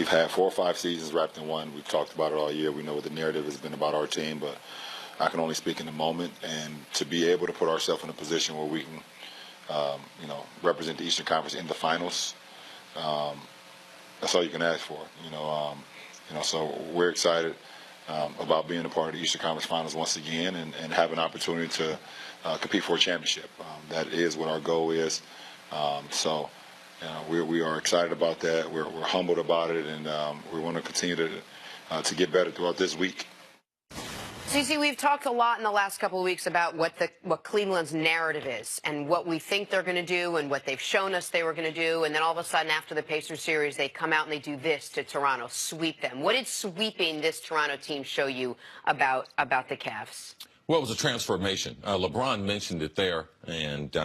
had 4 or 5 seasons wrapped in one. We've talked about it all year. We know what the narrative has been about our team, but I can only speak in the moment. And to be able to put ourselves in a position where we can, represent the Eastern Conference in the finals, that's all you can ask for. So we're excited about being a part of the Eastern Conference Finals once again and have an opportunity to compete for a championship. That is what our goal is. We are excited about that. We're humbled about it, and we want to continue to get better throughout this week. CeCe, we've talked a lot in the last couple of weeks about what Cleveland's narrative is and what we think they're going to do and what they've shown us they were going to do. And then all of a sudden, after the Pacers series, they come out and they do this to Toronto, sweep them. What did sweeping this Toronto team show you about the Cavs? Well, it was a transformation. LeBron mentioned it there. And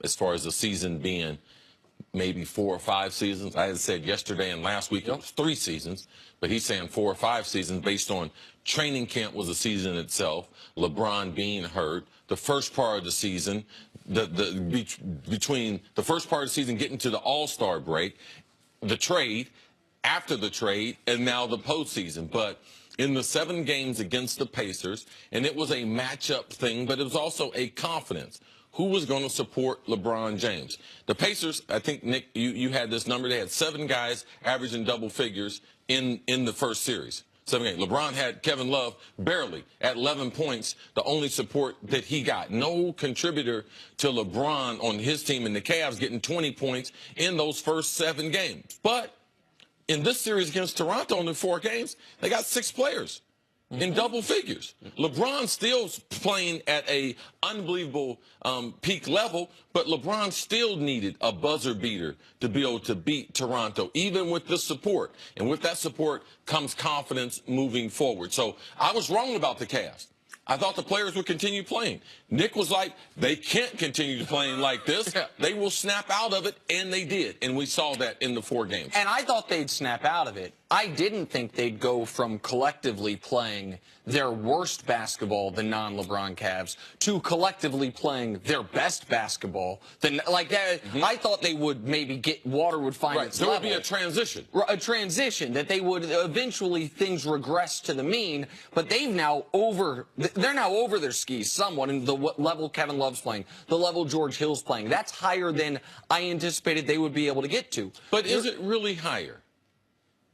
as far as the season being maybe 4 or 5 seasons, I had said yesterday and last week it was 3 seasons. But he's saying 4 or 5 seasons based on training camp was a season itself, LeBron being hurt, the first part of the season, between the first part of the season getting to the All-Star break, the trade, after the trade, and now the postseason. But in the 7 games against the Pacers, and it was a matchup thing, but it was also a confidence. Who was going to support LeBron James? The Pacers, I think, Nick, you had this number. They had 7 guys averaging double figures in the first series. 7 games. LeBron had Kevin Love barely at 11 points, the only support that he got. No contributor to LeBron on his team and the Cavs getting 20 points in those first 7 games. But in this series against Toronto in the 4 games, they got 6 players in double figures. LeBron still playing at a unbelievable peak level, but LeBron still needed a buzzer beater to be able to beat Toronto, even with the support. And with that support comes confidence moving forward. So I was wrong about the Cavs. I thought the players would continue playing. Nick was like, they can't continue playing like this. They will snap out of it, and they did. And we saw that in the 4 games. And I thought they'd snap out of it. I didn't think they'd go from collectively playing their worst basketball, the non-LeBron Cavs, to collectively playing their best basketball. Like that, I thought they would maybe water would find its level. There would be a transition. A transition, that they would eventually things regress to the mean, but they're now over their skis somewhat in the level Kevin Love's playing, the level George Hill's playing. That's higher than I anticipated they would be able to get to. But is it really higher?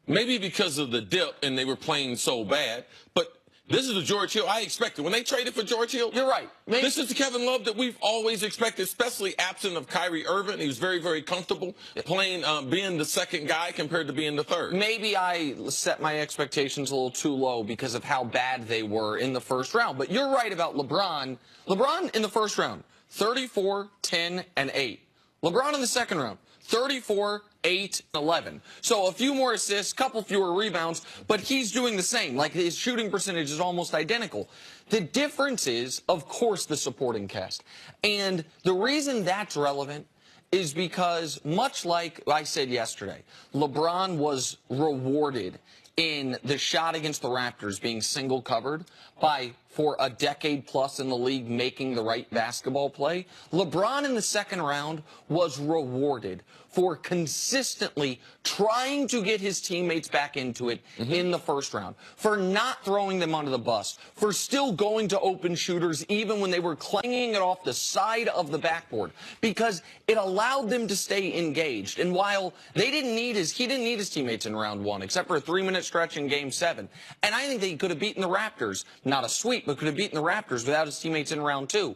Maybe because of the dip and they were playing so bad, but this is the George Hill I expected. When they traded for George Hill, you're right. This is the Kevin Love that we've always expected, especially absent of Kyrie Irving. He was very, very comfortable playing, being the second guy compared to being the third. Maybe I set my expectations a little too low because of how bad they were in the first round. But you're right about LeBron. LeBron in the first round, 34, 10, and 8. LeBron in the second round, 34, 8, 11. So a few more assists, couple fewer rebounds, but he's doing the same. Like, his shooting percentage is almost identical. The difference is, of course, the supporting cast. And the reason that's relevant is because, much like I said yesterday, LeBron was rewarded in the shot against the Raptors being single covered by, for a decade plus in the league, making the right basketball play. LeBron in the second round was rewarded for consistently trying to get his teammates back into it in the first round, for not throwing them under the bus, for still going to open shooters even when they were clanging it off the side of the backboard, because it allowed them to stay engaged. And while he didn't need his teammates in round 1, except for a 3-minute stretch in Game 7, and I think they could have beaten the Raptors, not a sweep, but could have beaten the Raptors without his teammates in round 2.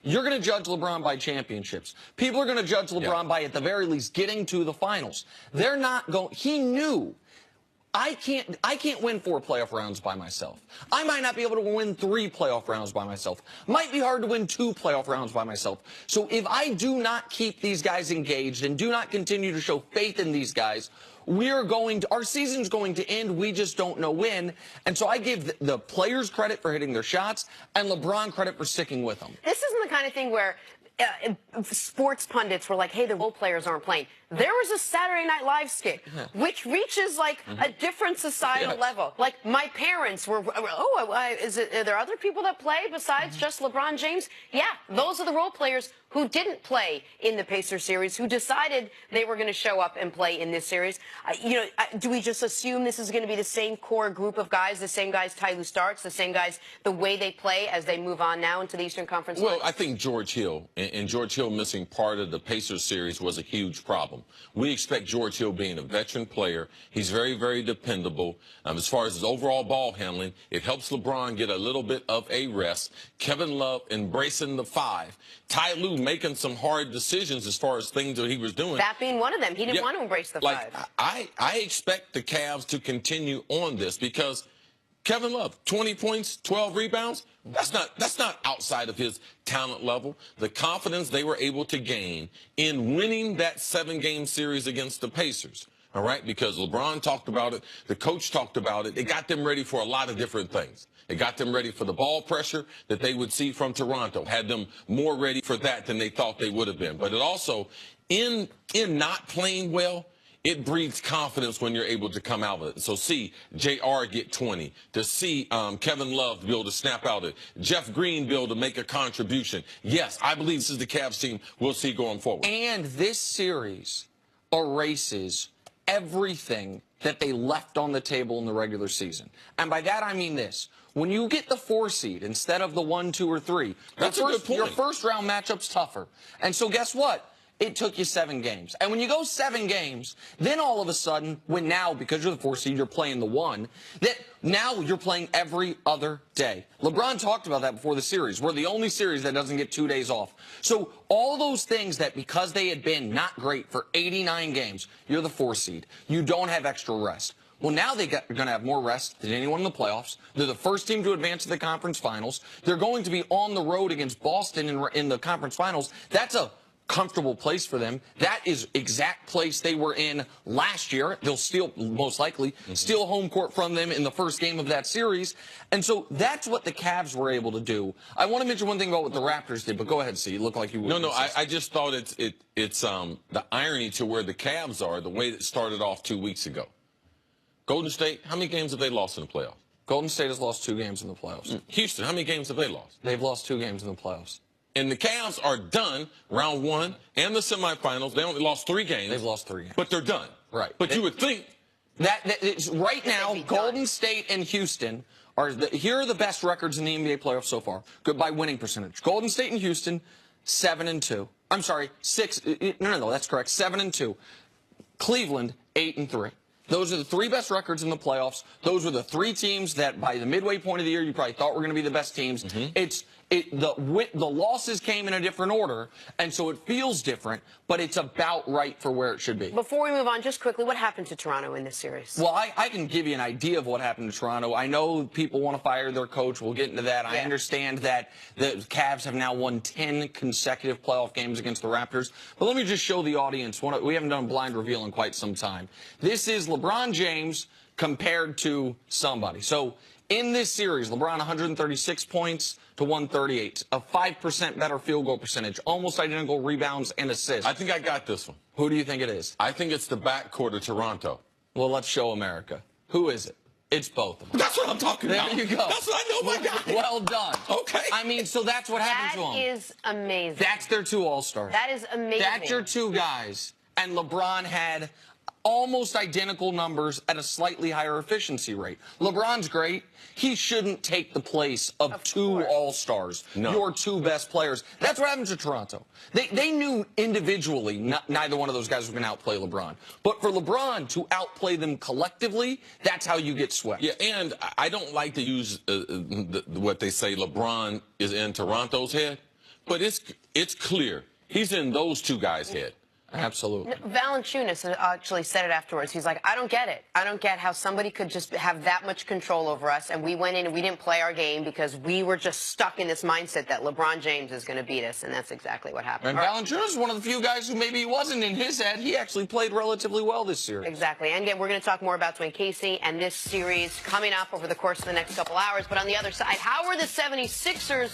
You're going to judge LeBron by championships. People are going to judge LeBron by, at the very least, getting to the finals. They're not going. He knew, I can't win 4 playoff rounds by myself. I might not be able to win 3 playoff rounds by myself. Might be hard to win 2 playoff rounds by myself. So if I do not keep these guys engaged and do not continue to show faith in these guys, our season's going to end. We just don't know when. And so I give the players credit for hitting their shots and LeBron credit for sticking with them. This isn't the kind of thing where sports pundits were like, hey, the role players aren't playing. there was a Saturday Night Live skit, which reaches like a different societal level. Like my parents were, are there other people that play besides just LeBron James? Yeah, those are the role players who didn't play in the Pacers series, who decided they were going to show up and play in this series. Do we just assume this is going to be the same core group of guys, the same guys Ty Lue starts, the same guys, the way they play as they move on now into the Eastern Conference? Well, I think George Hill, and George Hill missing part of the Pacers series was a huge problem. We expect George Hill being a veteran player. He's very, very dependable. As far as his overall ball handling, it helps LeBron get a little bit of a rest. Kevin Love embracing the 5. Ty Lue making some hard decisions as far as things that he was doing. That being one of them. He didn't want to embrace the 5. I expect the Cavs to continue on this because Kevin Love, 20 points, 12 rebounds. That's not outside of his talent level. The confidence they were able to gain in winning that 7-game series against the Pacers. All right, because LeBron talked about it, the coach talked about it. It got them ready for a lot of different things. It got them ready for the ball pressure that they would see from Toronto, had them more ready for that than they thought they would have been. But it also, in not playing well, it breeds confidence when you're able to come out of it. So see JR get 20, to see Kevin Love be able to snap out it, Jeff Green be able to make a contribution. Yes, I believe this is the Cavs team we'll see going forward. And this series erases everything that they left on the table in the regular season. And by that I mean this. When you get the 4 seed instead of the 1, 2, or 3, your first round matchup's tougher. And so guess what? It took you 7 games. And when you go 7 games, then all of a sudden, because you're the 4 seed, you're playing the 1, that now you're playing every other day. LeBron talked about that before the series. We're the only series that doesn't get 2 days off. So all those things that because they had been not great for 89 games, you're the 4 seed. You don't have extra rest. Well, now they're going to have more rest than anyone in the playoffs. They're the first team to advance to the conference finals. They're going to be on the road against Boston in the conference finals. That's a comfortable place for them. That is exact place they were in last year. They'll still, most likely, steal home court from them in the first game of that series. And so that's what the Cavs were able to do. I want to mention one thing about what the Raptors did, but go ahead, see. You look like you would. No, I just thought it's the irony to where the Cavs are, the way it started off 2 weeks ago. Golden State, how many games have they lost in the playoffs? Golden State has lost 2 games in the playoffs. Houston, how many games have they lost? They've lost 2 games in the playoffs. And the Cavs are done round 1 and the semifinals. They only lost 3 games. They've lost 3 games. But they're done. Right. But you would think that it's right now, Golden State and Houston here are the best records in the NBA playoffs so far. Good by winning percentage. Golden State and Houston, 7-2. I'm sorry, 6. No, that's correct. 7-2. Cleveland, 8-3. Those are the 3 best records in the playoffs. Those were the 3 teams that by the midway point of the year you probably thought were going to be the best teams. The losses came in a different order, and so it feels different, but it's about right for where it should be. Before we move on, just quickly, what happened to Toronto in this series? Well, I can give you an idea of what happened to Toronto. I know people want to fire their coach. We'll get into that. Yeah. I understand that the Cavs have now won 10 consecutive playoff games against the Raptors. But let me just show the audience. We haven't done a blind reveal in quite some time. This is LeBron James compared to somebody. So in this series, LeBron 136 points to 138, a 5% better field goal percentage, almost identical rebounds and assists. I think I got this one. Who do you think it is? I think it's the backcourt of Toronto. Well, let's show America. Who is it? It's both of them. That's what I'm talking about. There you go. That's what I know, my guy. Well done. Okay. I mean, so that's what happened to them. That is amazing. That's their 2 All-Stars. That is amazing. That's your 2 guys. And LeBron had almost identical numbers at a slightly higher efficiency rate. LeBron's great. He shouldn't take the place of 2 All-Stars, your 2 best players. That's what happened to Toronto. They knew individually neither one of those guys was going to outplay LeBron. But for LeBron to outplay them collectively, that's how you get swept. Yeah, and I don't like to use what they say LeBron is in Toronto's head, but it's clear he's in those 2 guys' head. Absolutely. Valanciunas actually said it afterwards. He's like, I don't get it. I don't get how somebody could just have that much control over us, and we went in and we didn't play our game because we were just stuck in this mindset that LeBron James is going to beat us, and that's exactly what happened. And Valanciunas is one of the few guys who maybe wasn't in his head. He actually played relatively well this series. Exactly. And again, we're going to talk more about Dwayne Casey and this series coming up over the course of the next couple hours. But on the other side, how are the 76ers